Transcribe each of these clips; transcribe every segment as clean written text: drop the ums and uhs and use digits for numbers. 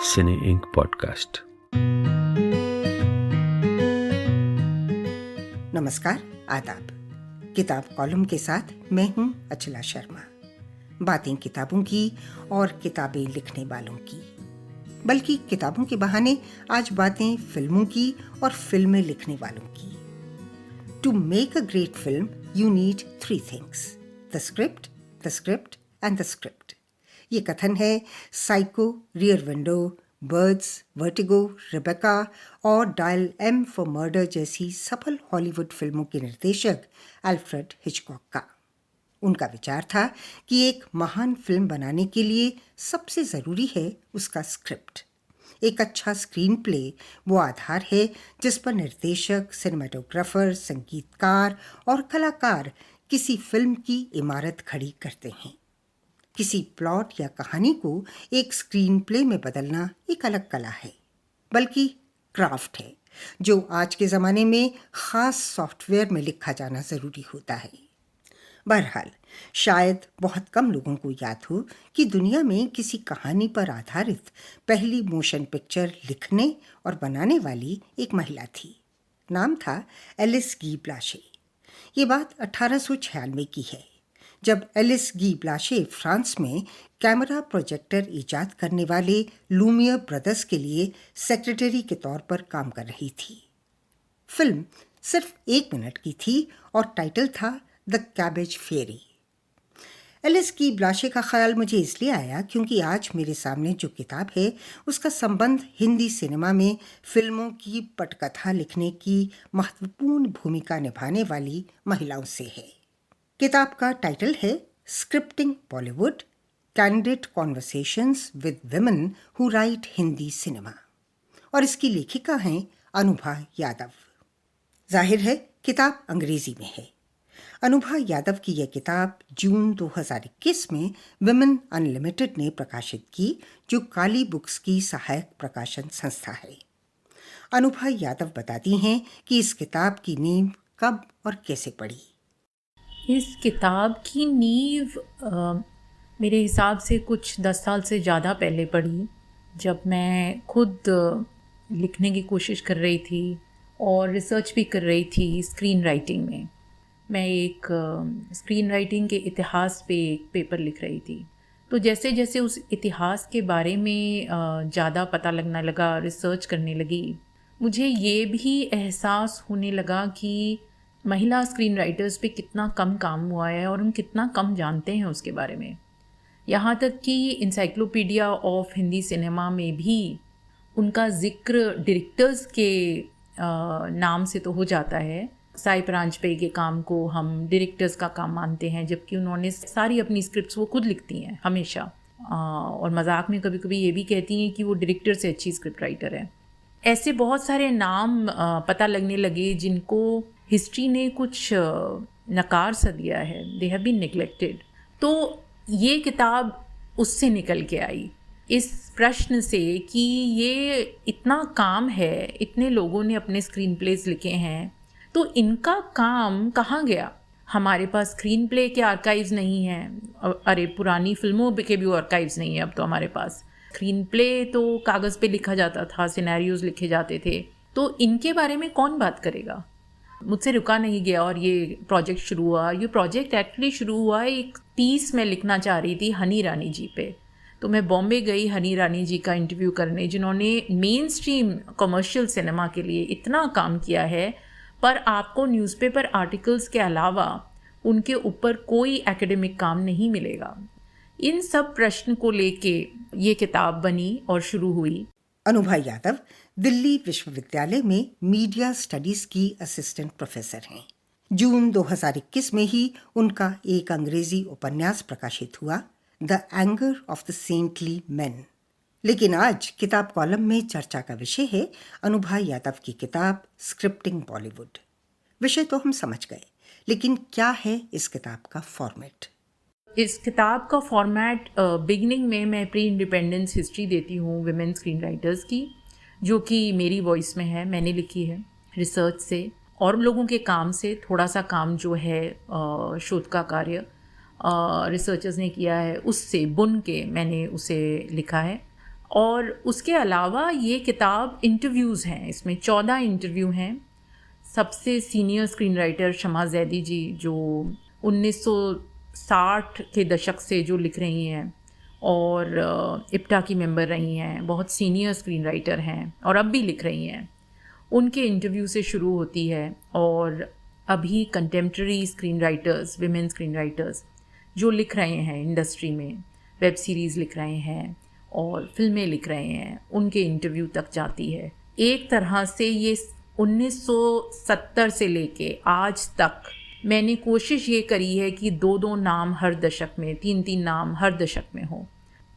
सिने ink podcast. नमस्कार, आदाब। किताब कॉलम के साथ मैं हूं अचला शर्मा। बातें किताबों की और किताबें लिखने वालों की, बल्कि किताबों के बहाने आज बातें फिल्मों की और फिल्में लिखने वालों की। To make a great film you need 3 things: the script and the script. ये कथन है Psycho, Rear Window, Birds, Vertigo, Rebecca और डायल एम फॉर मर्डर जैसी सफल हॉलीवुड फिल्मों के निर्देशक अल्फ्रेड हिचकॉक का। उनका विचार था कि एक महान फिल्म बनाने के लिए सबसे ज़रूरी है उसका स्क्रिप्ट। एक अच्छा स्क्रीन प्ले वो आधार है जिस पर निर्देशक, सिनेमाटोग्राफर, संगीतकार और कलाकार किसी फिल्म की इमारत खड़ी करते हैं। किसी प्लॉट या कहानी को एक स्क्रीन प्ले में बदलना एक अलग कला है, बल्कि क्राफ्ट है, जो आज के ज़माने में ख़ास सॉफ्टवेयर में लिखा जाना ज़रूरी होता है। बहरहाल, शायद बहुत कम लोगों को याद हो कि दुनिया में किसी कहानी पर आधारित पहली मोशन पिक्चर लिखने और बनाने वाली एक महिला थी। नाम था एलिस गी ब्लाशे। ये बात 1896 की है, जब एलिस गी ब्लाशे फ्रांस में कैमरा प्रोजेक्टर ईजाद करने वाले लूमियर ब्रदर्स के लिए सेक्रेटरी के तौर पर काम कर रही थी। फिल्म सिर्फ 1 मिनट की थी और टाइटल था द कैबेज फेरी। एलिस गी ब्लाशे का ख्याल मुझे इसलिए आया क्योंकि आज मेरे सामने जो किताब है उसका संबंध हिंदी सिनेमा में फिल्मों की पटकथा लिखने की महत्वपूर्ण भूमिका निभाने वाली महिलाओं से है। किताब का टाइटल है scripting Bollywood: candid conversations with women who write Hindi cinema, और इसकी लेखिका हैं अनुभा यादव। जाहिर है किताब अंग्रेजी में है। अनुभा यादव की यह किताब जून 2021 में विमेन अनलिमिटेड ने प्रकाशित की, जो काली बुक्स की सहायक प्रकाशन संस्था है। अनुभा यादव बताती हैं कि इस किताब की नींव कब और कैसे पड़ी। इस किताब की नींव मेरे हिसाब से कुछ 10 साल से ज़्यादा पहले पड़ी, जब मैं खुद लिखने की कोशिश कर रही थी और रिसर्च भी कर रही थी स्क्रीन राइटिंग में। मैं एक स्क्रीन राइटिंग के इतिहास पे एक पेपर लिख रही थी। तो जैसे जैसे उस इतिहास के बारे में ज़्यादा पता लगने लगा, रिसर्च करने लगी, मुझे ये भी एहसास होने लगा कि महिला स्क्रीन राइटर्स पे कितना कम काम हुआ है और हम कितना कम जानते हैं उसके बारे में। यहाँ तक कि इंसाइक्लोपीडिया ऑफ हिंदी सिनेमा में भी उनका जिक्र डायरेक्टर्स के नाम से तो हो जाता है। साई परांजपे के काम को हम डायरेक्टर्स का काम मानते हैं, जबकि उन्होंने सारी अपनी स्क्रिप्ट्स वो खुद लिखती हैं हमेशा, और मजाक में कभी कभी ये भी कहती हैं कि वो डायरेक्टर से अच्छी स्क्रिप्ट राइटर है। ऐसे बहुत सारे नाम पता लगने लगे जिनको हिस्ट्री ने कुछ नकार सा दिया है, दे हैव बीन नेग्लेक्टेड। तो ये किताब उससे निकल के आई, इस प्रश्न से कि ये इतना काम है, इतने लोगों ने अपने स्क्रीन प्लेस लिखे हैं, तो इनका काम कहाँ गया? हमारे पास स्क्रीन प्ले के आर्काइव्स नहीं हैं, अरे पुरानी फिल्मों के भी आर्काइव्स नहीं है अब तो हमारे पास। स्क्रीन प्ले तो कागज़ पे लिखा जाता था, सिनेरियोज लिखे जाते थे, तो इनके बारे में कौन बात करेगा? मुझसे रुका नहीं गया और ये प्रोजेक्ट शुरू हुआ। ये प्रोजेक्ट एक्चुअली शुरू हुआ, एक पीस मैं लिखना चाह रही थी हनी ईरानी जी पे। तो मैं बॉम्बे गई हनी ईरानी जी का इंटरव्यू करने, जिन्होंने मेन स्ट्रीम कमर्शियल सिनेमा के लिए इतना काम किया है, पर आपको न्यूज़पेपर आर्टिकल्स के अलावा उनके ऊपर कोई एकेडमिक काम नहीं मिलेगा। इन सब प्रश्न को लेके ये किताब बनी और शुरू हुई। अनुभा यादव दिल्ली विश्वविद्यालय में मीडिया स्टडीज की असिस्टेंट प्रोफेसर हैं। जून 2021 में ही उनका एक अंग्रेजी उपन्यास प्रकाशित हुआ, the anger of the saintly man. लेकिन आज किताब कॉलम में चर्चा का विषय है अनुभा यादव की किताब स्क्रिप्टिंग बॉलीवुड। विषय तो हम समझ गए, लेकिन क्या है इस किताब का फॉर्मेट? इस किताब का फॉर्मेट बिगनिंग में मैं प्री इंडिपेंडेंस हिस्ट्री देती हूँ विमेन स्क्रीन राइटर्स की, जो कि मेरी वॉइस में है, मैंने लिखी है रिसर्च से और लोगों के काम से। थोड़ा सा काम जो है शोध का कार्य रिसर्चर्स ने किया है, उससे बुन के मैंने उसे लिखा है। और उसके अलावा ये किताब इंटरव्यूज़ हैं, इसमें 14 इंटरव्यू हैं। सबसे सीनियर स्क्रीन राइटर शमा जैदी जी, जो 1960 के दशक से जो लिख रही हैं और इप्टा की मेंबर रही हैं, बहुत सीनियर स्क्रीन राइटर हैं और अब भी लिख रही हैं, उनके इंटरव्यू से शुरू होती है। और अभी contemporary screen writers, women screen writers जो लिख रहे हैं इंडस्ट्री में, वेब सीरीज़ लिख रहे हैं और फिल्में लिख रहे हैं, उनके इंटरव्यू तक जाती है। एक तरह से ये 1970 से लेके आज तक मैंने कोशिश ये करी है कि 2-2 नाम हर दशक में, 3-3 नाम हर दशक में हो,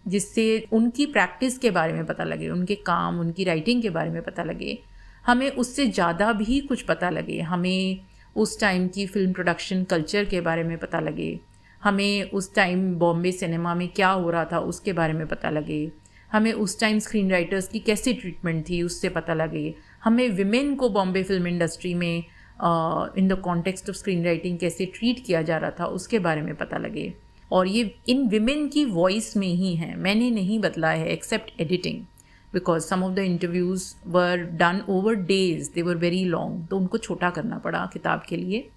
जिससे उनकी प्रैक्टिस के बारे में पता लगे, उनके काम, उनकी राइटिंग के बारे में पता लगे, हमें उससे ज़्यादा भी कुछ पता लगे, हमें उस टाइम की फ़िल्म प्रोडक्शन कल्चर के बारे में पता लगे, हमें उस टाइम बॉम्बे सिनेमा में क्या हो रहा था उसके बारे में पता लगे, हमें उस टाइम स्क्रीन राइटर्स की कैसी ट्रीटमेंट थी उससे पता लगे, हमें विमेन को बॉम्बे फिल्म इंडस्ट्री में in the context of screen writing कैसे ट्रीट किया जा रहा था उसके बारे में पता लगे। और ये इन विमेन की वॉइस में ही है, मैंने नहीं बदला है except editing, because some of the interviews were done over days, they were very long, तो उनको छोटा करना पड़ा किताब के लिए।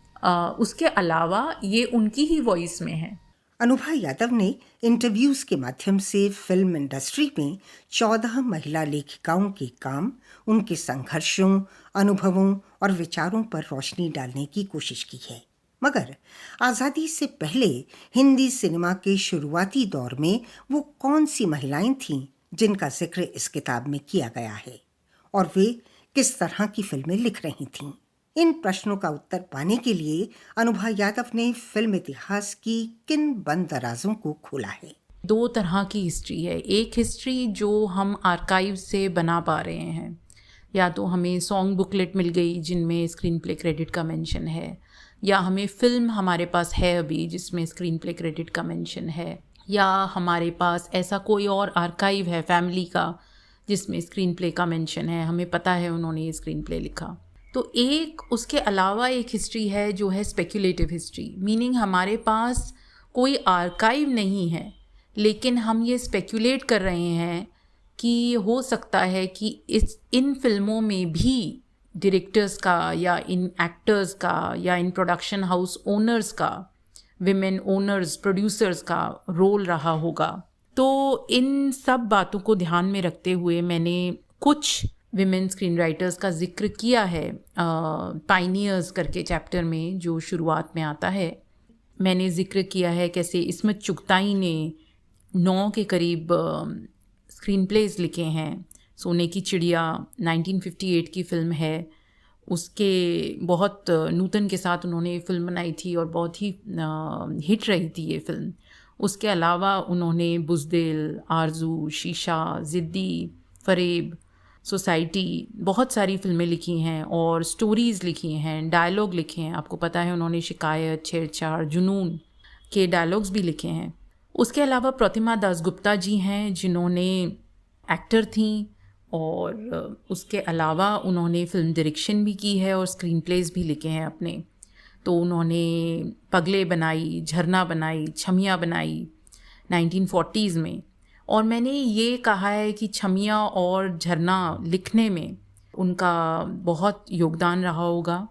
उसके अलावा ये उनकी ही वॉइस में है। अनुभा यादव ने इंटरव्यूज के माध्यम से फिल्म इंडस्ट्री में 14 महिला लेखिकाओं के काम, उनके संघर्षों, अनुभवों और विचारों पर रोशनी डालने की कोशिश की है। मगर आज़ादी से पहले हिंदी सिनेमा के शुरुआती दौर में वो कौन सी महिलाएं थीं जिनका जिक्र इस किताब में किया गया है, और वे किस तरह की फिल्में लिख रही थीं? इन प्रश्नों का उत्तर पाने के लिए अनुभा यादव ने फिल्म इतिहास की किन बंद दराजों को खोला है। 2 तरह की हिस्ट्री है। एक हिस्ट्री जो हम आर्काइव से बना पा रहे हैं, या तो हमें सॉन्ग बुकलेट मिल गई जिनमें स्क्रीन प्ले क्रेडिट का मेंशन है, या हमें फिल्म हमारे पास है अभी जिसमें स्क्रीन प्ले क्रेडिट का मेंशन है, या हमारे पास ऐसा कोई और आर्काइव है फैमिली का जिसमें स्क्रीन प्ले का मेंशन है, हमें पता है उन्होंने ये स्क्रीन प्ले लिखा। तो एक उसके अलावा एक हिस्ट्री है जो है स्पेक्युलेटिव हिस्ट्री, मीनिंग हमारे पास कोई आर्काइव नहीं है, लेकिन हम ये स्पेक्युलेट कर रहे हैं कि हो सकता है कि इन फिल्मों में भी डायरेक्टर्स का या इन एक्टर्स का या इन प्रोडक्शन हाउस ओनर्स का, विमेन ओनर्स, प्रोड्यूसर्स का रोल रहा होगा। तो इन सब बातों को ध्यान में रखते हुए मैंने कुछ विमेन स्क्रीन राइटर्स का जिक्र किया है पायनियर्स करके चैप्टर में जो शुरुआत में आता है। मैंने जिक्र किया है कैसे इस्मत चुगताई ने 9 के करीब स्क्रीन प्लेज लिखे हैं। सोने की चिड़िया 1958 की फ़िल्म है, उसके बहुत नूतन के साथ उन्होंने फिल्म बनाई थी और बहुत ही हिट रही थी ये फिल्म। उसके अलावा उन्होंने बुज़दिल, आरज़ू, शीशा, ज़िद्दी, फ़रेब, सोसाइटी, बहुत सारी फिल्में लिखी हैं और स्टोरीज़ लिखी हैं, डायलॉग लिखे हैं। आपको पता है उन्होंने शिकायत, छेड़छाड़, जुनून के डायलॉग्स भी लिखे हैं। उसके अलावा प्रतिमा दासगुप्ता जी हैं जिन्होंने एक्टर थीं और उसके अलावा उन्होंने फिल्म डायरेक्शन भी की है और स्क्रीन प्लेज भी लिखे हैं अपने। तो उन्होंने पगले बनाई, झरना बनाई, छमिया बनाई 1940s में। और मैंने ये कहा है कि छमिया और झरना लिखने में उनका बहुत योगदान रहा होगा।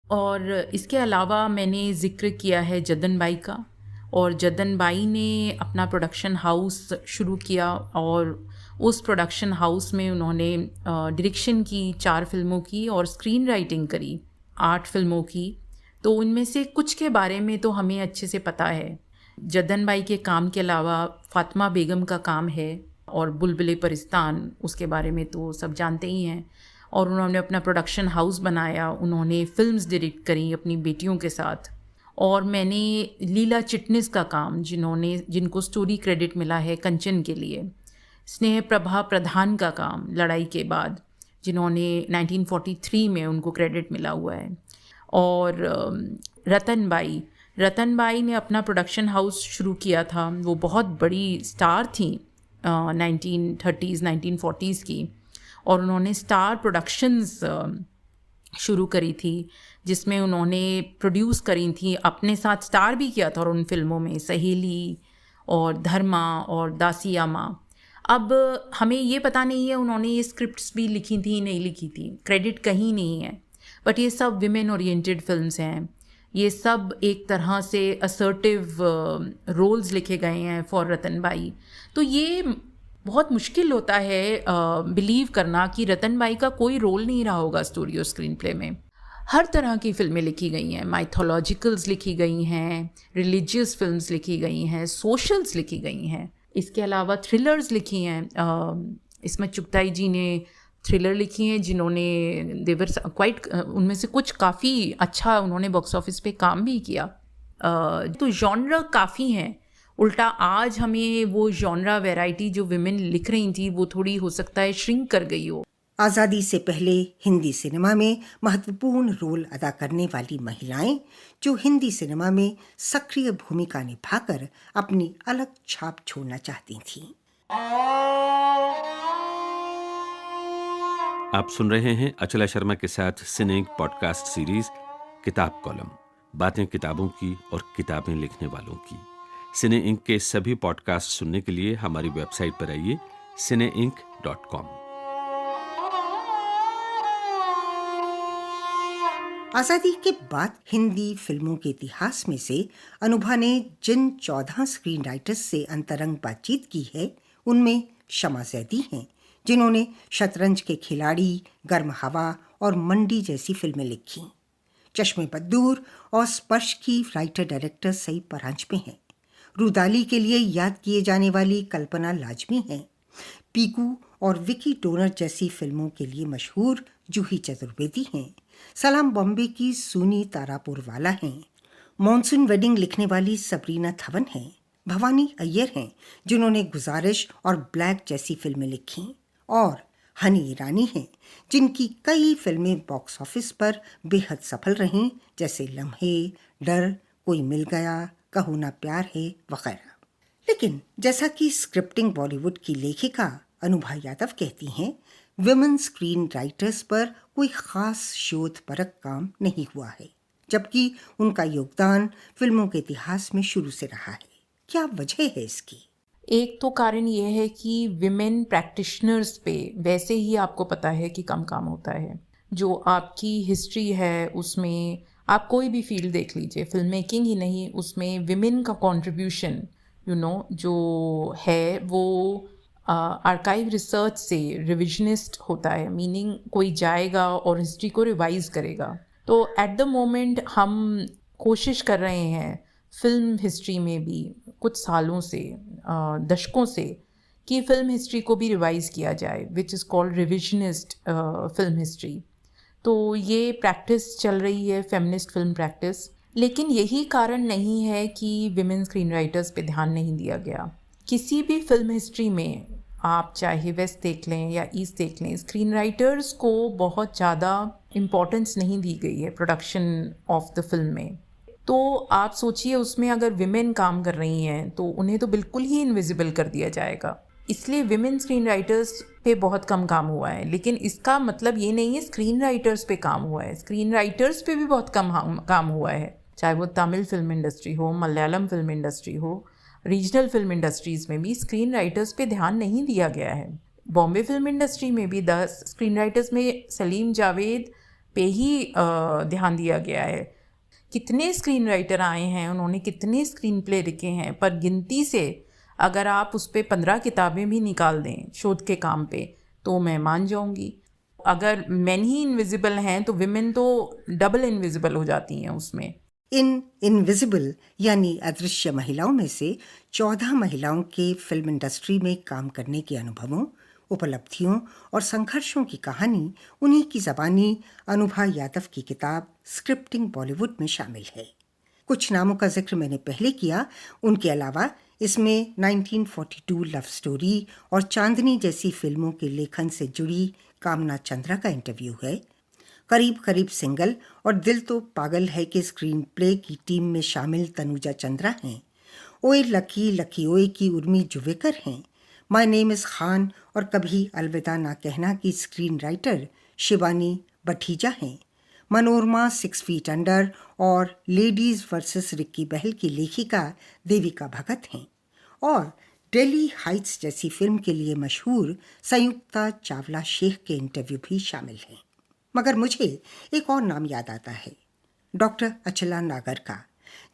और इसके अलावा मैंने ज़िक्र किया है जद्दन बाई का, और जद्दन बाई ने अपना प्रोडक्शन हाउस शुरू किया और उस प्रोडक्शन हाउस में उन्होंने डायरेक्शन की 4 फिल्मों की और स्क्रीन राइटिंग करी 8 फिल्मों की। तो उनमें से कुछ के बारे में तो हमें अच्छे से पता है। जद्दन बाई के काम के अलावा फातिमा बेगम का काम है और बुलबुले परिस्तान, उसके बारे में तो सब जानते ही हैं। और उन्होंने अपना प्रोडक्शन हाउस बनाया, उन्होंने फिल्म्स डायरेक्ट करी अपनी बेटियों के साथ। और मैंने लीला चिटनिस का काम, जिनको स्टोरी क्रेडिट मिला है कंचन के लिए, स्नेह प्रभा प्रधान का काम लड़ाई के बाद, जिन्होंने 1943 में उनको क्रेडिट मिला हुआ है। और रतन बाई ने अपना प्रोडक्शन हाउस शुरू किया था। वो बहुत बड़ी स्टार थी 1930s 1940s की, और उन्होंने स्टार प्रोडक्शंस शुरू करी थी जिसमें उन्होंने प्रोड्यूस करी थी, अपने साथ स्टार भी किया था और उन फिल्मों में सहेली और धर्मा और दासिया माँ। अब हमें ये पता नहीं है उन्होंने ये स्क्रिप्ट्स भी लिखी थी नहीं लिखी थी, क्रेडिट कहीं नहीं है, बट ये सब विमेन ओरिएंटेड फिल्म्स हैं, ये सब एक तरह से असर्टिव रोल्स लिखे गए हैं फॉर रतन बाई। तो ये बहुत मुश्किल होता है बिलीव करना कि रतन बाई का कोई रोल नहीं रहा होगा स्टोरी और स्क्रीन प्ले में। हर तरह की फ़िल्में लिखी गई हैं, माइथोलॉजिकल्स लिखी गई हैं, रिलीजियस फिल्म्स लिखी गई हैं, सोशल्स लिखी गई हैं, इसके अलावा थ्रिलर्स लिखी हैं। इसमें चुगताई जी ने थ्रिलर लिखी हैं जिन्होंने देवर क्वाइट, उनमें से कुछ काफ़ी अच्छा उन्होंने बॉक्स ऑफिस पे काम भी किया। तो जॉनरा काफ़ी हैं। उल्टा आज हमें वो जॉनरा वैरायटी जो विमेन लिख रही थी वो थोड़ी हो सकता है श्रिंक कर गई हो। आज़ादी से पहले हिंदी सिनेमा में महत्वपूर्ण रोल अदा करने वाली महिलाएं जो हिंदी सिनेमा में सक्रिय भूमिका निभाकर अपनी अलग छाप छोड़ना चाहती थीं। आप सुन रहे हैं अचला शर्मा के साथ सिने इंक पॉडकास्ट सीरीज किताब कॉलम, बातें किताबों की और किताबें लिखने वालों की। सिने इंक के सभी पॉडकास्ट सुनने के लिए हमारी वेबसाइट पर आइए cineinc.com। आज़ादी के बाद हिंदी फिल्मों के इतिहास में से अनुभा ने जिन 14 स्क्रीन राइटर्स से अंतरंग बातचीत की है उनमें शमा जैदी हैं, जिन्होंने शतरंज के खिलाड़ी, गर्म हवा और मंडी जैसी फिल्में लिखी। चश्मे बद्दूर और स्पर्श की राइटर डायरेक्टर सई परांजपे हैं। रुदाली के लिए याद किए जाने वाली कल्पना लाजमी हैं। पीकू और विकी डोनर जैसी फिल्मों के लिए मशहूर जूही चतुर्वेदी हैं। सलाम बॉम्बे की सूनी तारापुर वाला हैं। मॉनसून वेडिंग लिखने वाली सबरीना धवन हैं। भवानी अय्यर हैं जिन्होंने गुजारिश और ब्लैक जैसी फिल्में लिखी। और हनी ईरानी हैं जिनकी कई फिल्में बॉक्स ऑफिस पर बेहद सफल रहीं, जैसे लम्हे, डर, कोई मिल गया, कहो ना प्यार है वगैरह। लेकिन जैसा कि स्क्रिप्टिंग बॉलीवुड की लेखिका अनुभा यादव कहती हैं, विमेन स्क्रीन राइटर्स पर कोई खास शोध परक काम नहीं हुआ है, जबकि उनका योगदान फिल्मों के इतिहास में शुरू से रहा है। क्या वजह है इसकी? एक तो कारण ये है कि विमेन प्रैक्टिशनर्स पे वैसे ही आपको पता है कि कम काम होता है। जो आपकी हिस्ट्री है उसमें आप कोई भी फील्ड देख लीजिए, फिल्म मेकिंग ही नहीं, उसमें विमेन का कंट्रीब्यूशन जो है वो आर्काइव रिसर्च से रिविजनिस्ट होता है, मीनिंग कोई जाएगा और हिस्ट्री को रिवाइज करेगा। तो एट द मोमेंट हम कोशिश कर रहे हैं फिल्म हिस्ट्री में भी कुछ सालों से, दशकों से, कि फिल्म हिस्ट्री को भी रिवाइज किया जाए, which is called revisionist film history. तो ये प्रैक्टिस चल रही है, फेमिनिस्ट फिल्म प्रैक्टिस। लेकिन यही कारण नहीं है कि विमेन स्क्रीन राइटर्स पे ध्यान नहीं दिया गया। किसी भी फिल्म हिस्ट्री में आप चाहे वेस्ट देख लें या ईस्ट देख लें, स्क्रीन राइटर्स को बहुत ज़्यादा इम्पोर्टेंस नहीं दी गई है प्रोडक्शन ऑफ द फिल्म में। तो आप सोचिए उसमें अगर विमेन काम कर रही हैं तो उन्हें तो बिल्कुल ही इनविजिबल कर दिया जाएगा। इसलिए विमेन स्क्रीन राइटर्स पे बहुत कम काम हुआ है। लेकिन इसका मतलब ये नहीं है स्क्रीन राइटर्स पे काम हुआ है, स्क्रीन राइटर्स पे भी बहुत कम काम हुआ है, चाहे वो तमिल फिल्म इंडस्ट्री हो, मलयालम फिल्म इंडस्ट्री हो, रीजनल फिल्म इंडस्ट्रीज़ में भी स्क्रीन राइटर्स पे ध्यान नहीं दिया गया है। बॉम्बे फिल्म इंडस्ट्री में भी 10 स्क्रीन राइटर्स में सलीम जावेद पे ही ध्यान दिया गया है। कितने स्क्रीन राइटर आए हैं, उन्होंने कितने स्क्रीन प्ले लिखे हैं, पर गिनती से अगर आप उस पर 15 किताबें भी निकाल दें शोध के काम पे तो मैं मान जाऊंगी। अगर मेन ही इनविजिबल हैं तो विमेन तो डबल इनविजिबल हो जाती हैं उसमें। इन इनविजिबल यानी अदृश्य महिलाओं में से 14 महिलाओं के फिल्म इंडस्ट्री में काम करने के अनुभवों, उपलब्धियों और संघर्षों की कहानी उन्हीं की ज़बानी अनुभा यादव की किताब स्क्रिप्टिंग बॉलीवुड में शामिल है। कुछ नामों का जिक्र मैंने पहले किया, उनके अलावा इसमें 1942 लव स्टोरी और चांदनी जैसी फिल्मों के लेखन से जुड़ी कामना चंद्रा का इंटरव्यू है। करीब करीब सिंगल और दिल तो पागल है के स्क्रीन प्ले की टीम में शामिल तनुजा चंद्रा हैं। ओए लकी लकी ओए की उर्मी जुवेकर हैं। माय नेम इज़ खान और कभी अलविदा ना कहना की स्क्रीन राइटर शिवानी बठीजा हैं। मनोरमा 6 फीट अंडर और लेडीज़ वर्सेस रिक्की बहल की लेखिका देविका भगत हैं। और दिल्ली हाइट्स जैसी फिल्म के लिए मशहूर संयुक्ता चावला शेख के इंटरव्यू भी शामिल हैं। मगर मुझे एक और नाम याद आता है, डॉक्टर अचला नागर का,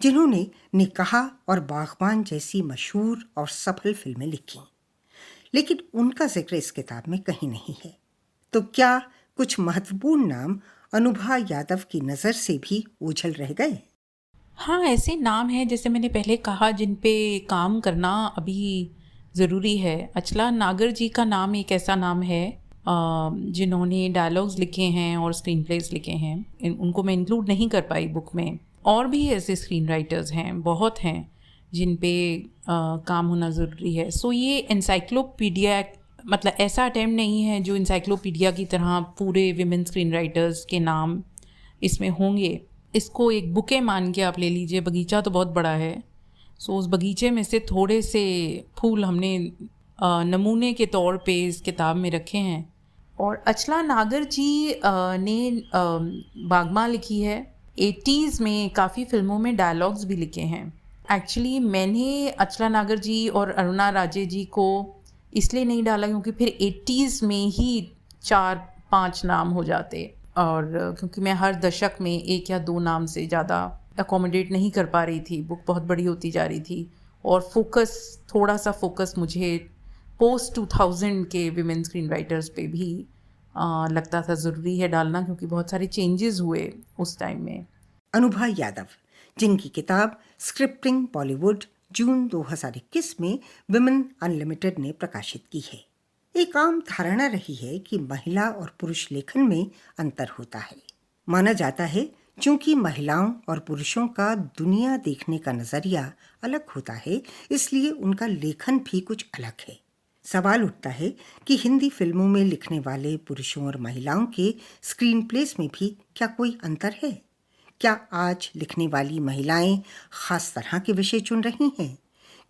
जिन्होंने निकाह और बागबान जैसी मशहूर और सफल फिल्में लिखी, लेकिन उनका जिक्र इस किताब में कहीं नहीं है। तो क्या कुछ महत्वपूर्ण नाम अनुभा यादव की नज़र से भी ओझल रह गए? हाँ, ऐसे नाम हैं जैसे मैंने पहले कहा जिन पे काम करना अभी ज़रूरी है। अचला नागर जी का नाम एक ऐसा नाम है जिन्होंने डायलॉग्स लिखे हैं और स्क्रीन प्लेस लिखे हैं। उनको मैं इंक्लूड नहीं कर पाई बुक में। और भी ऐसे स्क्रीन राइटर्स हैं, बहुत हैं जिन पे काम होना ज़रूरी है। सो ये एनसाइक्लोपीडिया, मतलब ऐसा अटेम्प्ट नहीं है जो इंसाइक्लोपीडिया की तरह पूरे विमेन स्क्रीन राइटर्स के नाम इसमें होंगे। इसको एक बुके मान के आप ले लीजिए। बगीचा तो बहुत बड़ा है, सो उस बगीचे में से थोड़े से फूल हमने नमूने के तौर पे इस किताब में रखे हैं। और अचला नागर जी ने बागबान लिखी है। 80s में काफ़ी फिल्मों में डायलॉग्स भी लिखे हैं। एक्चुअली मैंने अचला नागर जी और अरुणा राजे जी को इसलिए नहीं डाला क्योंकि फिर 80s में ही 4-5 नाम हो जाते, और क्योंकि मैं हर दशक में 1 या 2 नाम से ज़्यादा अकोमोडेट नहीं कर पा रही थी। बुक बहुत बड़ी होती जा रही थी और थोड़ा सा फोकस मुझे पोस्ट 2000 के विमेन स्क्रीन राइटर्स पे भी लगता था ज़रूरी है डालना, क्योंकि बहुत सारे चेंजेस हुए उस टाइम में। अनुभा यादव, जिनकी किताब स्क्रिप्टिंग बॉलीवुड जून 2021 में विमेन अनलिमिटेड ने प्रकाशित की है। एक आम धारणा रही है कि महिला और पुरुष लेखन में अंतर होता है। माना जाता है क्योंकि महिलाओं और पुरुषों का दुनिया देखने का नजरिया अलग होता है, इसलिए उनका लेखन भी कुछ अलग है। सवाल उठता है कि हिंदी फिल्मों में लिखने वाले पुरुषों और महिलाओं के स्क्रीन प्लेस में भी क्या कोई अंतर है? क्या आज लिखने वाली महिलाएं खास तरह के विषय चुन रही हैं?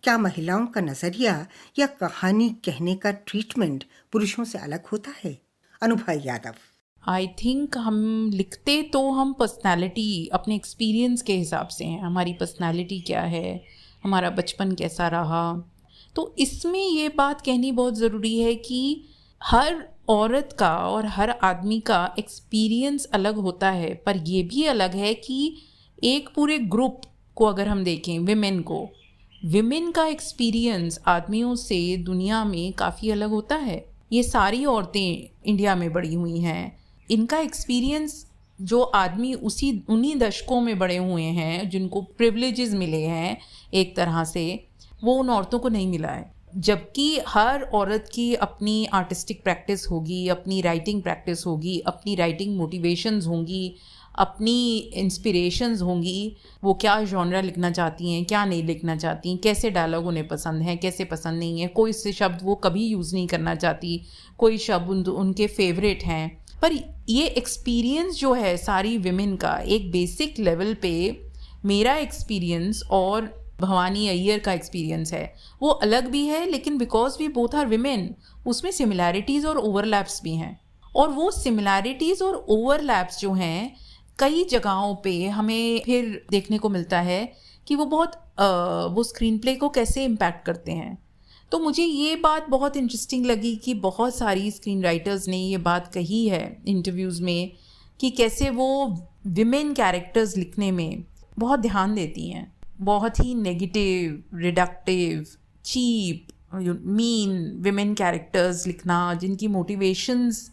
क्या महिलाओं का नजरिया या कहानी कहने का ट्रीटमेंट पुरुषों से अलग होता है? अनुभा यादव, आई थिंक हम लिखते तो हम पर्सनालिटी, अपने एक्सपीरियंस के हिसाब से हैं। हमारी पर्सनालिटी क्या है, हमारा बचपन कैसा रहा। तो इसमें ये बात कहनी बहुत ज़रूरी है कि हर औरत का और हर आदमी का एक्सपीरियंस अलग होता है, पर ये भी अलग है कि एक पूरे ग्रुप को अगर हम देखें, विमेन का एक्सपीरियंस आदमियों से दुनिया में काफ़ी अलग होता है। ये सारी औरतें इंडिया में बड़ी हुई हैं, इनका एक्सपीरियंस जो आदमी उन्हीं दशकों में बड़े हुए हैं, जिनको प्रिविलेजेस मिले हैं एक तरह से, वो उन औरतों को नहीं मिला है। जबकि हर औरत की अपनी आर्टिस्टिक प्रैक्टिस होगी, अपनी राइटिंग प्रैक्टिस होगी, अपनी राइटिंग मोटिवेशंस होंगी, अपनी इंस्पिरेशंस होंगी। वो क्या जॉनरा लिखना चाहती हैं, क्या नहीं लिखना चाहती, कैसे डायलॉग उन्हें पसंद है, कैसे पसंद नहीं है। कोई से शब्द वो कभी यूज़ नहीं करना चाहती, कोई शब्द उनके फेवरेट हैं। पर ये एक्सपीरियंस जो है सारी विमेन का, एक बेसिक लेवल पे मेरा एक्सपीरियंस और भवानी अय्यर का एक्सपीरियंस है, वो अलग भी है। लेकिन because we both are women, उसमें सिमिलैरिटीज़ और ओवरलैप्स भी हैं। और वो सिमिलैरिटीज़ और ओवरलैप्स जो हैं, कई जगहों पे हमें फिर देखने को मिलता है कि वो स्क्रीन प्ले को कैसे इम्पैक्ट करते हैं। तो मुझे ये बात बहुत इंटरेस्टिंग लगी कि बहुत सारी स्क्रीन राइटर्स ने ये बात कही है इंटरव्यूज़ में कि कैसे वो विमेन कैरेक्टर्स लिखने में बहुत ध्यान देती हैं। बहुत ही negative, reductive, cheap, mean women characters लिखना जिनकी मोटिवेशंस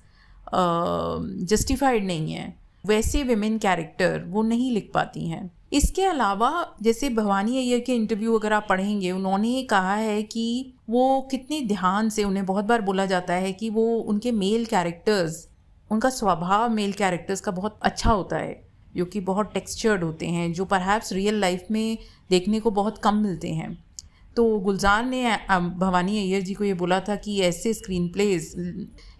जस्टिफाइड नहीं है, वैसे विमेन कैरेक्टर वो नहीं लिख पाती हैं। इसके अलावा जैसे भवानी अय्यर के इंटरव्यू अगर आप पढ़ेंगे, उन्होंने ये कहा है कि वो कितने ध्यान से, उन्हें बहुत बार बोला जाता है कि वो उनके मेल कैरेक्टर्स, उनका स्वभाव मेल कैरेक्टर्स का बहुत अच्छा होता है, जो कि बहुत टेक्सचर्ड होते हैं, जो परहैप्स रियल लाइफ में देखने को बहुत कम मिलते हैं। तो गुलजार ने भवानी अय्यर जी को ये बोला था कि ऐसे स्क्रीन प्लेज,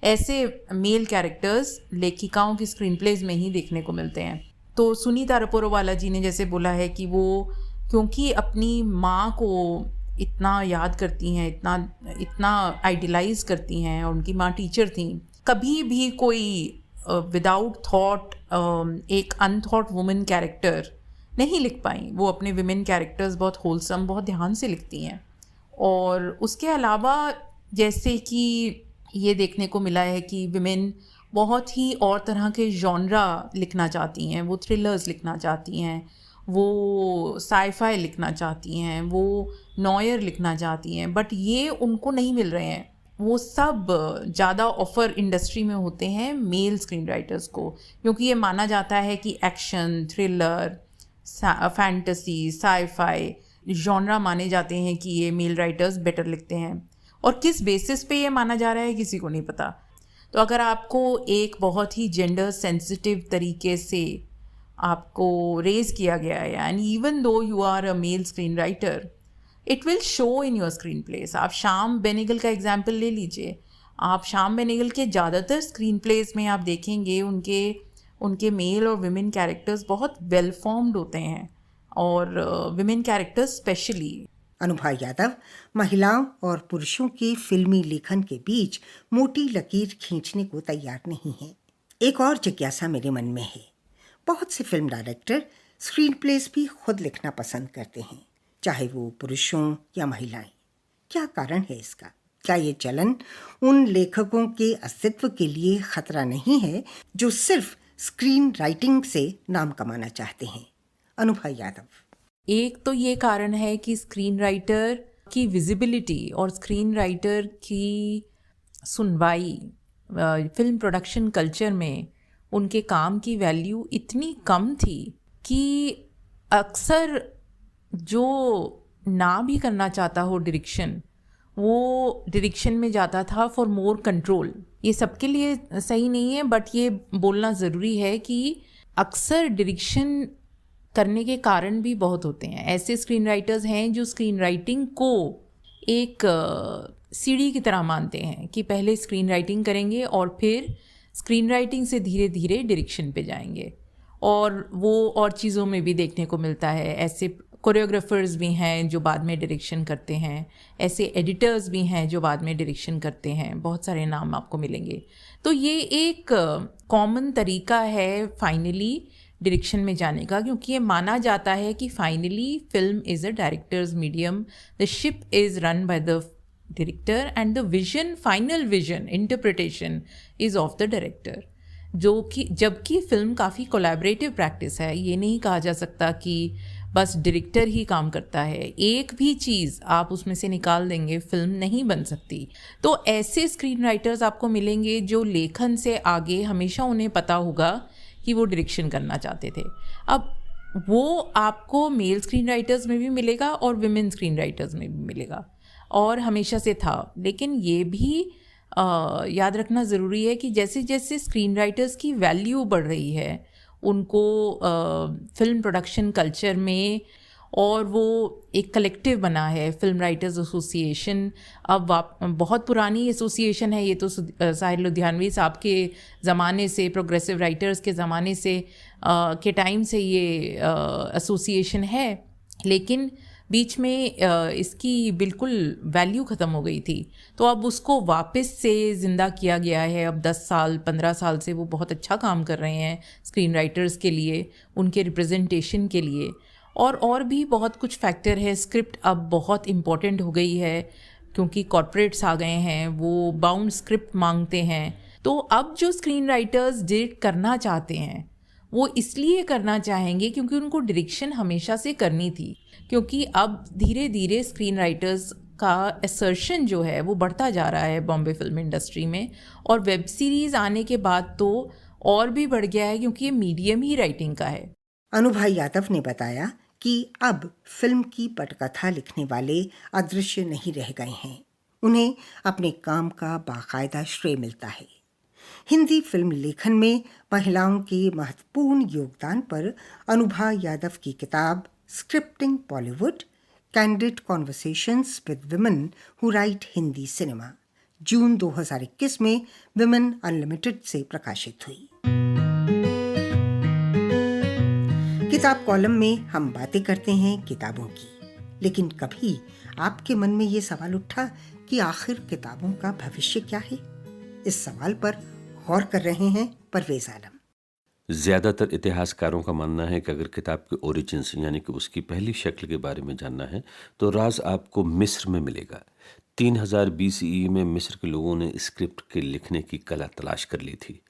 ऐसे मेल कैरेक्टर्स लेखिकाओं की स्क्रीन प्लेज में ही देखने को मिलते हैं। तो सुनीता रपोरवाला जी ने जैसे बोला है कि वो क्योंकि अपनी माँ को इतना याद करती हैं, इतना आइडियलाइज करती हैं, और उनकी माँ टीचर थी, कभी भी कोई विदाउट थॉट एक अनथॉट वुमेन कैरेक्टर नहीं लिख पाई। वो अपने विमेन कैरेक्टर्स बहुत होलसम, बहुत ध्यान से लिखती हैं। और उसके अलावा जैसे कि ये देखने को मिला है कि विमेन बहुत ही और तरह के जॉनरा लिखना चाहती हैं, वो थ्रिलर्स लिखना चाहती हैं, वो साईफाई लिखना चाहती हैं, वो नॉयर लिखना चाहती हैं, बट ये उनको नहीं मिल रहे हैं। वो सब ज़्यादा ऑफ़र इंडस्ट्री में होते हैं मेल स्क्रीन राइटर्स को, क्योंकि ये माना जाता है कि action, thriller, fantasy, sci fi genre माने जाते हैं कि ये मेल राइटर्स बेटर लिखते हैं। और किस बेसिस पे ये माना जा रहा है किसी को नहीं पता। तो अगर आपको एक बहुत ही जेंडर सेंसिटिव तरीके से आपको रेज किया गया है, and even though you are a male screenwriter, it will show in your screenplays. आप श्याम बेनेगल का एग्जाम्पल ले लीजिए। आप श्याम बेनेगल के ज़्यादातर स्क्रीन प्लेस में आप देखेंगे उनके मेल और विमेन कैरेक्टर्स बहुत वेल फॉर्म्ड होते हैं, और women characters specially. Anubha Yadav महिलाओं और पुरुषों के फिल्मी लेखन के बीच मोटी लकीर खींचने को तैयार नहीं है। एक और जिज्ञासा मेरे मन में है। बहुत से फिल्म डायरेक्टर स्क्रीन प्लेस भी खुद लिखना पसंद करते हैं, चाहे वो पुरुषों या महिलाएं। क्या कारण है इसका? क्या ये चलन उन लेखकों के अस्तित्व के लिए खतरा नहीं है जो सिर्फ स्क्रीन राइटिंग से नाम कमाना चाहते हैं? अनुभा यादव। एक तो ये कारण है कि स्क्रीन राइटर की विजिबिलिटी और स्क्रीन राइटर की सुनवाई फिल्म प्रोडक्शन कल्चर में उनके काम की वैल्यू इतनी कम थी कि अक्सर जो ना भी करना चाहता हो डायरेक्शन, वो डायरेक्शन में जाता था फॉर मोर कंट्रोल। ये सबके लिए सही नहीं है, बट ये बोलना ज़रूरी है कि अक्सर डायरेक्शन करने के कारण भी बहुत होते हैं। ऐसे स्क्रीन राइटर्स हैं जो स्क्रीन राइटिंग को एक सीढ़ी की तरह मानते हैं कि पहले स्क्रीन राइटिंग करेंगे और फिर स्क्रीन राइटिंग से धीरे धीरे डायरेक्शन पे जाएंगे। और वो और चीज़ों में भी देखने को मिलता है। ऐसे कोरियोग्राफर्स भी हैं जो बाद में डायरेक्शन करते हैं, ऐसे एडिटर्स भी हैं जो बाद में डायरेक्शन करते हैं। बहुत सारे नाम आपको मिलेंगे। तो ये एक कॉमन तरीका है फाइनली डायरेक्शन में जाने का, क्योंकि ये माना जाता है कि finally film is a directors medium, the ship is run by the director and the vision, final vision, interpretation is of the director. जो कि जबकि फिल्म काफ़ी कोलैबोरेटिव प्रैक्टिस है। ये नहीं कहा जा सकता कि बस डायरेक्टर ही काम करता है। एक भी चीज़ आप उसमें से निकाल देंगे, फिल्म नहीं बन सकती। तो ऐसे स्क्रीन राइटर्स आपको मिलेंगे जो लेखन से आगे हमेशा उन्हें पता होगा कि वो डायरेक्शन करना चाहते थे। अब वो आपको मेल स्क्रीन राइटर्स में भी मिलेगा और विमेन स्क्रीन राइटर्स में भी मिलेगा, और हमेशा से था। लेकिन ये भी याद रखना ज़रूरी है कि जैसे जैसे स्क्रीन राइटर्स की वैल्यू बढ़ रही है उनको फिल्म प्रोडक्शन कल्चर में, और वो एक कलेक्टिव बना है फिल्म राइटर्स एसोसिएशन। अब बहुत पुरानी एसोसिएशन है ये तो, साहिर लुधियानवी साहब के ज़माने से, प्रोग्रेसिव राइटर्स के ज़माने से के टाइम से ये एसोसिएशन है, लेकिन बीच में इसकी बिल्कुल वैल्यू ख़त्म हो गई थी। तो अब उसको वापस से ज़िंदा किया गया है। अब 10 साल 15 साल से वो बहुत अच्छा काम कर रहे हैं स्क्रीन राइटर्स के लिए, उनके रिप्रेजेंटेशन के लिए। और भी बहुत कुछ फैक्टर है। स्क्रिप्ट अब बहुत इम्पॉर्टेंट हो गई है क्योंकि कॉर्पोरेट्स आ गए हैं, वो बाउंड स्क्रिप्ट मांगते हैं। तो अब जो स्क्रीन राइटर्स डायरेक्ट करना चाहते हैं वो इसलिए करना चाहेंगे क्योंकि उनको डायरेक्शन हमेशा से करनी थी, क्योंकि अब धीरे धीरे स्क्रीन राइटर्स का असर्शन जो है वो बढ़ता जा रहा है बॉम्बे फिल्म इंडस्ट्री में। और वेब सीरीज़ आने के बाद तो और भी बढ़ गया है क्योंकि ये मीडियम ही राइटिंग का है। अनुभा यादव ने बताया कि अब फिल्म की पटकथा लिखने वाले अदृश्य नहीं रह गए हैं, उन्हें अपने काम का बाकायदा श्रेय मिलता है। हिंदी फिल्म लेखन में महिलाओं के महत्वपूर्ण योगदान पर अनुभा यादव की किताब scripting Bollywood, candid conversations with women who write Hindi cinema, जून 2021 में विमेन अनलिमिटेड से प्रकाशित हुई। किताब कॉलम में हम बातें करते हैं किताबों की, लेकिन कभी आपके मन में ये सवाल उठा कि आखिर किताबों का भविष्य क्या है? इस सवाल पर गौर कर रहे हैं परवेज आलम। ज़्यादातर इतिहासकारों का मानना है कि अगर किताब के ओरिजिन्स यानी कि उसकी पहली शक्ल के बारे में जानना है तो राज आपको मिस्र में मिलेगा। 3000 BCE में मिस्र के लोगों ने स्क्रिप्ट के लिखने की कला तलाश कर ली थी।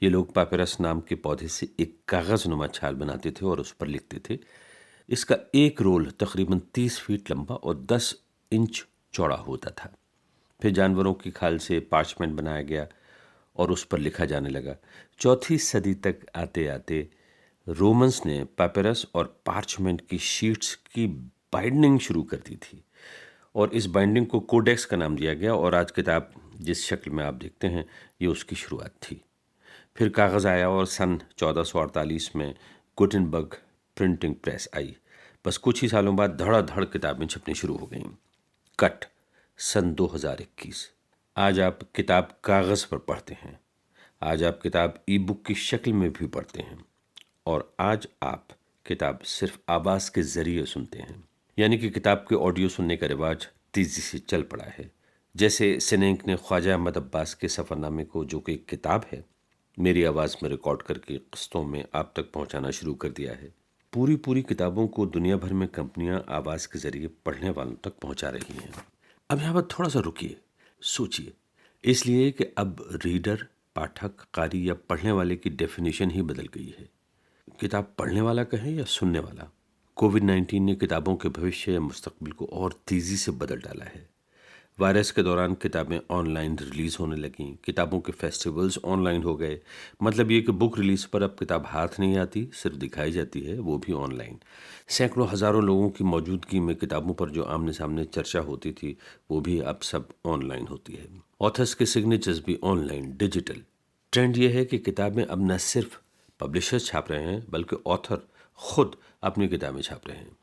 ये लोग पापिरस नाम के पौधे से एक कागज़नुमा छाल बनाते थे और उस पर लिखते थे। इसका एक रोल तकरीबन 30 फीट लंबा और 10 इंच चौड़ा होता था। फिर जानवरों की खाल से पार्चमेंट बनाया गया और उस पर लिखा जाने लगा। 4वीं सदी तक आते आते रोमन्स ने पापिरस और पार्चमेंट की शीट्स की बाइंडिंग शुरू कर दी थी और इस बाइंडिंग को कोडेक्स का नाम दिया गया और आज किताब जिस शक्ल में आप देखते हैं ये उसकी शुरुआत थी। फिर कागज़ आया और सन 1448 में गुटेनबर्ग प्रिंटिंग प्रेस आई। बस कुछ ही सालों बाद धड़ाधड़ किताबें छपनी शुरू हो गईं। कट सन 2021। आज आप किताब कागज़ पर पढ़ते हैं, आज आप किताब ई बुक की शक्ल में भी पढ़ते हैं और आज आप किताब सिर्फ आवाज़ के ज़रिए सुनते हैं। यानी कि किताब के ऑडियो सुनने का रिवाज तेज़ी से चल पड़ा है। जैसे सिनेंक ने ख्वाजा अहमद अब्बास के सफ़रनामे को, जो कि एक किताब है, मेरी आवाज़ में रिकॉर्ड करके किस्तों में आप तक पहुंचाना शुरू कर दिया है। पूरी किताबों को दुनिया भर में कंपनियां आवाज़ के ज़रिए पढ़ने वालों तक पहुंचा रही हैं। अब यहाँ पर थोड़ा सा रुकिए, सोचिए, इसलिए कि अब रीडर, पाठक, कारी या पढ़ने वाले की डेफिनेशन ही बदल गई है। किताब पढ़ने वाला कहें या सुनने वाला। कोविड-19 ने किताबों के भविष्य या मुस्तकबिल को और तेज़ी से बदल डाला है। वायरस के दौरान किताबें ऑनलाइन रिलीज़ होने लगीं, किताबों के फेस्टिवल्स ऑनलाइन हो गए। मतलब ये कि बुक रिलीज़ पर अब किताब हाथ नहीं आती, सिर्फ दिखाई जाती है, वो भी ऑनलाइन। सैकड़ों हज़ारों लोगों की मौजूदगी में किताबों पर जो आमने सामने चर्चा होती थी वो भी अब सब ऑनलाइन होती है। ऑथर्स के सिग्नेचर्स भी ऑनलाइन, डिजिटल। ट्रेंड ये है कि किताबें अब न सिर्फ पब्लिशर्स छाप रहे हैं बल्कि ऑथर खुद अपनी किताबें छाप रहे हैं।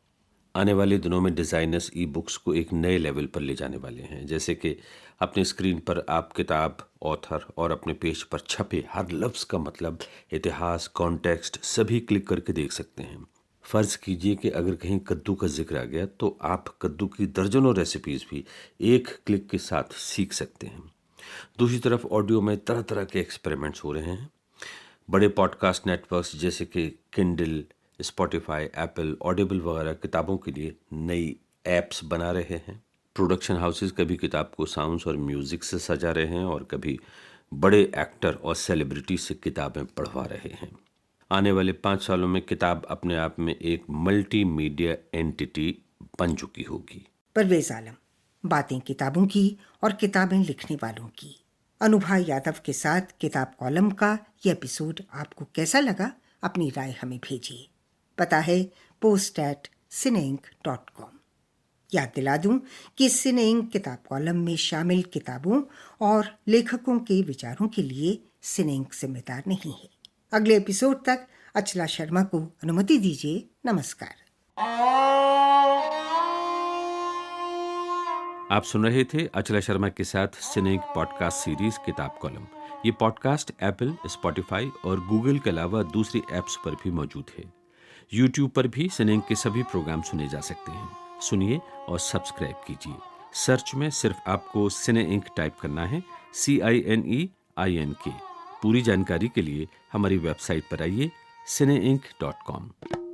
आने वाले दिनों में डिज़ाइनर्स ई बुक्स को एक नए लेवल पर ले जाने वाले हैं। जैसे कि अपने स्क्रीन पर आप किताब, ऑथर और अपने पेज पर छपे हर लफ्ज़ का मतलब, इतिहास, कॉन्टेक्स्ट सभी क्लिक करके देख सकते हैं। फ़र्ज़ कीजिए कि अगर कहीं कद्दू का जिक्र आ गया तो आप कद्दू की दर्जनों रेसिपीज़ भी एक क्लिक के साथ सीख सकते हैं। दूसरी तरफ ऑडियो में तरह तरह के एक्सपेरिमेंट्स हो रहे हैं। बड़े पॉडकास्ट नेटवर्क्स जैसे कि किंडल, स्पॉटिफाई, एप्पल, ऑडिबल वगैरह किताबों के लिए नई ऐप्स बना रहे हैं। प्रोडक्शन हाउसेस कभी किताब को साउंड्स और म्यूज़िक से सजा रहे हैं और कभी बड़े एक्टर और सेलिब्रिटी से किताबें पढ़वा रहे हैं। आने वाले 5 सालों में किताब अपने आप में एक मल्टीमीडिया एंटिटी बन चुकी होगी। परवेज़ आलम, बातें किताबों की और किताबें लिखने वालों की। अनुभा यादव के साथ किताब कॉलम का ये एपिसोड आपको कैसा लगा? अपनी राय हमें भेजिए। पता है post@cineink.com। याद दिला दूं कि सिनेइंक किताब कॉलम में शामिल किताबों और लेखकों के विचारों के लिए सिनेइंक जिम्मेदार नहीं है। अगले एपिसोड तक अचला शर्मा को अनुमति दीजिए। नमस्कार। आप सुन रहे थे अचला शर्मा के साथ सिनेइंक पॉडकास्ट सीरीज किताब कॉलम। ये पॉडकास्ट एप्पल, स्पॉटिफाई और गूगल के अलावा दूसरी ऐप्स पर भी मौजूद है। यूट्यूब पर भी सिनेइंक के सभी प्रोग्राम सुने जा सकते हैं। सुनिए और सब्सक्राइब कीजिए। सर्च में सिर्फ आपको सिनेइंक टाइप करना है, CINEINK। पूरी जानकारी के लिए हमारी वेबसाइट पर आइए, cineink.com।